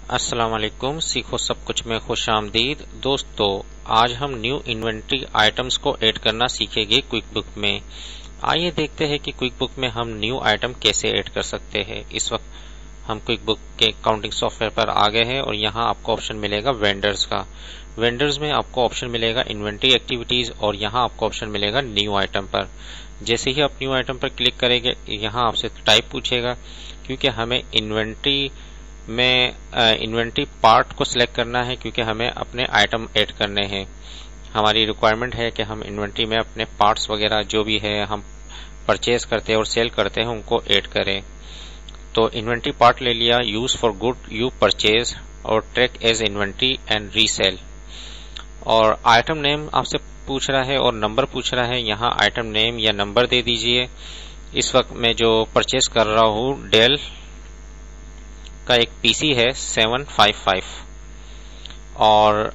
अस्सलाम वालेकुम। सीखो सब कुछ में खुश आमदीद। दोस्तों, आज हम न्यू इन्वेंट्री आइटम्स को ऐड करना सीखेंगे क्विक बुक में। आइए देखते हैं कि क्विक बुक में हम न्यू आइटम कैसे ऐड कर सकते हैं। इस वक्त हम क्विक बुक के काउंटिंग सॉफ्टवेयर पर आ गए हैं और यहाँ आपको ऑप्शन मिलेगा वेंडर्स का। वेंडर्स में आपको ऑप्शन मिलेगा इन्वेंट्री एक्टिविटीज और यहाँ आपको ऑप्शन मिलेगा न्यू आइटम पर। जैसे ही आप न्यू आइटम पर क्लिक करेंगे, यहाँ आपसे टाइप पूछेगा, क्योंकि हमें इन्वेंट्री में इन्वेंट्री पार्ट को सिलेक्ट करना है, क्योंकि हमें अपने आइटम ऐड करने हैं। हमारी रिक्वायरमेंट है कि हम इन्वेंट्री में अपने पार्ट्स वगैरह जो भी है हम परचेज करते हैं और सेल करते हैं उनको ऐड करें। तो इन्वेंट्री पार्ट ले लिया, use for good you purchase और track as inventory and resale. और आइटम नेम आपसे पूछ रहा है और नंबर पूछ रहा है, यहाँ आइटम नेम या नंबर दे दीजिए। इस वक्त मैं जो परचेज कर रहा हूँ डेल का एक पीसी है 755 और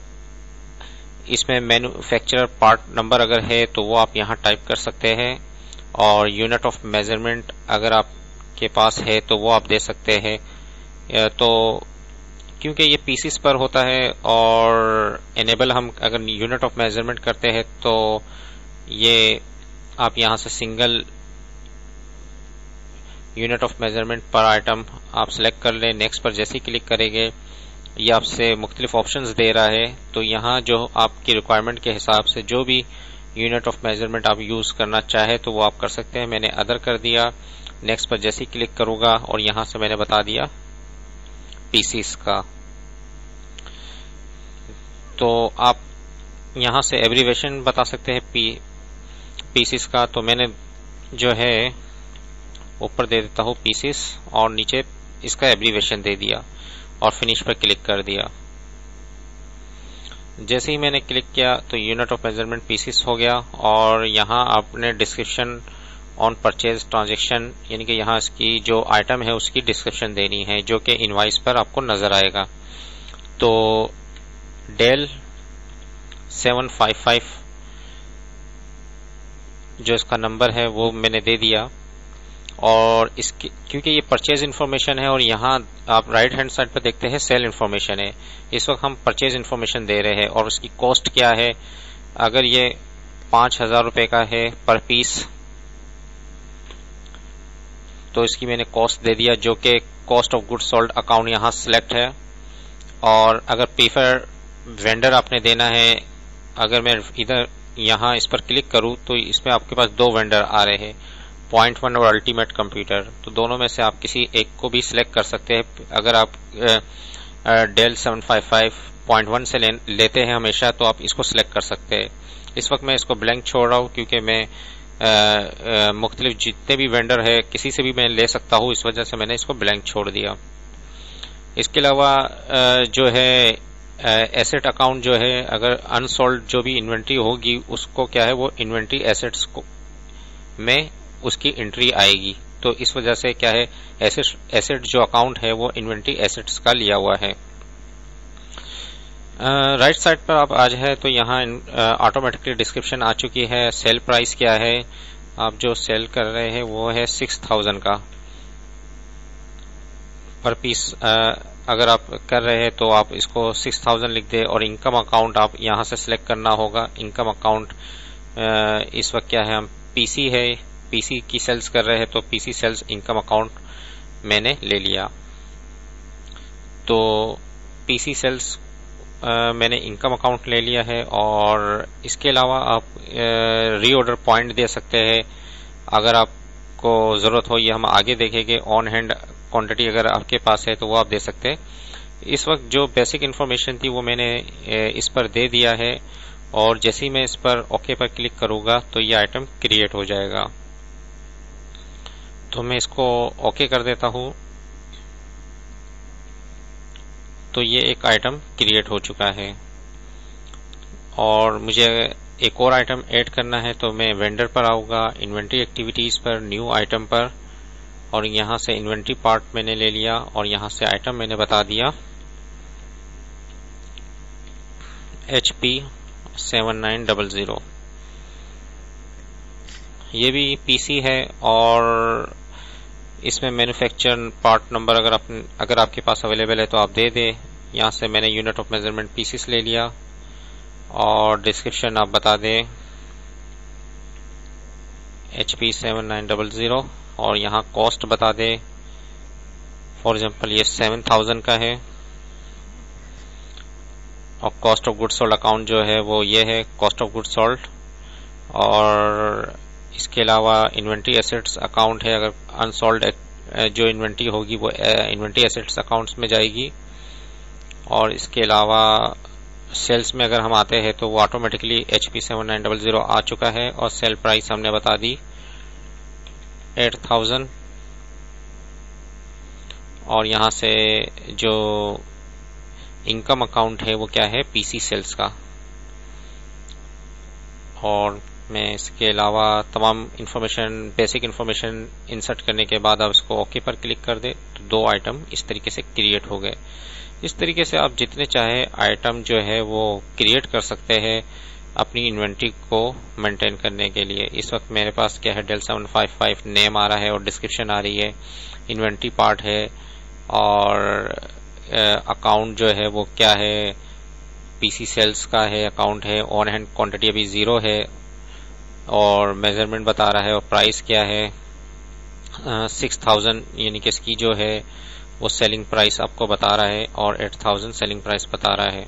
इसमें मैन्युफैक्चरर पार्ट नंबर अगर है तो वो आप यहाँ टाइप कर सकते हैं, और यूनिट ऑफ मेजरमेंट अगर आपके पास है तो वो आप दे सकते हैं। तो क्योंकि ये पीसीस पर होता है और एनेबल हम अगर यूनिट ऑफ मेजरमेंट करते हैं तो ये आप यहाँ से सिंगल यूनिट ऑफ मेजरमेंट पर आइटम आप सिलेक्ट कर लें। नेक्स्ट पर जैसे ही क्लिक करेंगे ये आपसे मुख्तलिफ ऑप्शंस दे रहा है, तो यहाँ जो आपकी रिक्वायरमेंट के हिसाब से जो भी यूनिट ऑफ मेजरमेंट आप यूज करना चाहे तो वो आप कर सकते हैं। मैंने अदर कर दिया। नेक्स्ट पर जैसे ही क्लिक करूंगा और यहाँ से मैंने बता दिया पीसीस का। तो आप यहाँ से एब्रीवेशन बता सकते हैं पीसीस का। तो मैंने जो है ऊपर दे देता हूँ पीसीस और नीचे इसका एब्रीवेशन दे दिया और फिनिश पर क्लिक कर दिया। जैसे ही मैंने क्लिक किया तो यूनिट ऑफ मेजरमेंट पीसीस हो गया और यहाँ आपने डिस्क्रिप्शन ऑन परचेज ट्रांजैक्शन, यानी कि यहाँ इसकी जो आइटम है उसकी डिस्क्रिप्शन देनी है जो कि इनवाइस पर आपको नजर आएगा। तो डेल 755 जो इसका नंबर है वो मैंने दे दिया। और इसकी क्योंकि ये परचेज इन्फॉर्मेशन है और यहाँ आप राइट हैंड साइड पर देखते हैं सेल इन्फॉर्मेशन है। इस वक्त हम परचेज इन्फॉर्मेशन दे रहे हैं और उसकी कॉस्ट क्या है। अगर ये 5,000 रुपए का है पर पीस तो इसकी मैंने कॉस्ट दे दिया, जो कि cost of goods sold account यहाँ सिलेक्ट है। और अगर प्रीफर वेंडर आपने देना है, अगर मैं इधर यहाँ इस पर क्लिक करूँ तो इसमें आपके पास दो वेंडर आ रहे हैं, पॉइंट 1 और अल्टीमेट कंप्यूटर। तो दोनों में से आप किसी एक को भी सिलेक्ट कर सकते हैं। अगर आप डेल 755.1 से लेते हैं हमेशा तो आप इसको सिलेक्ट कर सकते हैं। इस वक्त मैं इसको ब्लैंक छोड़ रहा हूँ क्योंकि मैं मुख्तलिफ जितने भी वेंडर है किसी से भी मैं ले सकता हूँ, इस वजह से मैंने इसको ब्लैंक छोड़ दिया। इसके अलावा जो है एसेट अकाउंट जो है, अगर अनसोल्ड जो भी इन्वेंट्री होगी उसको क्या है वो इन्वेंट्री एसेट्स को में उसकी एंट्री आएगी। तो इस वजह से क्या है एसेट जो अकाउंट है वो इन्वेंट्री एसेट्स का लिया हुआ है। राइट साइड पर आप आज है तो यहाँ ऑटोमेटिकली डिस्क्रिप्शन आ चुकी है। सेल प्राइस क्या है, आप जो सेल कर रहे हैं वो है 6,000 का पर पीस। अगर आप कर रहे हैं तो आप इसको 6,000 लिख दे और इनकम अकाउंट आप यहाँ से सिलेक्ट करना होगा। इनकम अकाउंट इस वक्त क्या है, हम पीसी है, पीसी की सेल्स कर रहे हैं तो पीसी सेल्स इनकम अकाउंट मैंने ले लिया। तो पीसी सेल्स मैंने इनकम अकाउंट ले लिया है। और इसके अलावा आप रीऑर्डर पॉइंट दे सकते हैं अगर आपको जरूरत हो। ये हम आगे देखेंगे। ऑन हैंड क्वांटिटी अगर आपके पास है तो वो आप दे सकते हैं। इस वक्त जो बेसिक इन्फॉर्मेशन थी वो मैंने इस पर दे दिया है और जैसे ही मैं इस पर ओके पर क्लिक करूंगा तो ये आइटम क्रिएट हो जाएगा। तो मैं इसको ओके कर देता हूं। तो ये एक आइटम क्रिएट हो चुका है और मुझे एक और आइटम ऐड करना है। तो मैं वेंडर पर आऊंगा, इन्वेंट्री एक्टिविटीज पर, न्यू आइटम पर, और यहां से इन्वेंट्री पार्ट मैंने ले लिया और यहां से आइटम मैंने बता दिया HP 7900। ये भी पीसी है और इसमें मैन्युफैक्चर पार्ट नंबर अगर आपके पास अवेलेबल है तो आप दे दें। यहाँ से मैंने यूनिट ऑफ मेजरमेंट पीसीस ले लिया और डिस्क्रिप्शन आप बता दें HP 7900 और यहाँ कॉस्ट बता दें। फॉर एग्जांपल ये 7000 का है और cost of goods sold account जो है वो ये है कॉस्ट ऑफ गुड्स सोल्ड। और इसके अलावा इन्वेंट्री एसेट्स अकाउंट है, अगर अनसोल्ड जो इन्वेंट्री होगी वो इन्वेंट्री एसेट्स अकाउंट्स में जाएगी। और इसके अलावा सेल्स में अगर हम आते हैं तो वो ऑटोमेटिकली HP 7900 आ चुका है और सेल प्राइस हमने बता दी 8000। और यहाँ से जो इनकम अकाउंट है वो क्या है PC सेल्स का। और मैं इसके अलावा तमाम इंफॉर्मेशन बेसिक इंफॉर्मेशन इंसर्ट करने के बाद आप इसको ओके पर क्लिक कर दे तो 2 आइटम इस तरीके से क्रिएट हो गए। इस तरीके से आप जितने चाहे आइटम जो है वो क्रिएट कर सकते हैं अपनी इन्वेंट्री को मेंटेन करने के लिए। इस वक्त मेरे पास क्या है डेल 755 नेम आ रहा है और डिस्क्रिप्शन आ रही है, इन्वेंट्री पार्ट है और अकाउंट जो है वो क्या है PC सेल्स का है अकाउंट है। ऑन हैंड क्वांटिटी अभी 0 है और मेजरमेंट बता रहा है और प्राइस क्या है 6000 यानी कि इसकी जो है वो सेलिंग प्राइस आपको बता रहा है और 8000 सेलिंग प्राइस बता रहा है।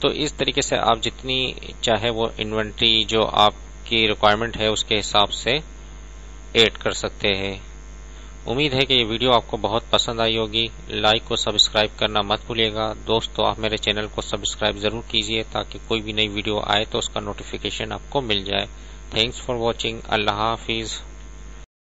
तो इस तरीके से आप जितनी चाहे वो इन्वेंट्री जो आपकी रिक्वायरमेंट है उसके हिसाब से ऐड कर सकते हैं। उम्मीद है कि ये वीडियो आपको बहुत पसंद आई होगी। लाइक और सब्सक्राइब करना मत भूलिएगा। दोस्तों आप मेरे चैनल को सब्सक्राइब जरूर कीजिए ताकि कोई भी नई वीडियो आए तो उसका नोटिफिकेशन आपको मिल जाए। Thanks for watching. Allah Hafiz.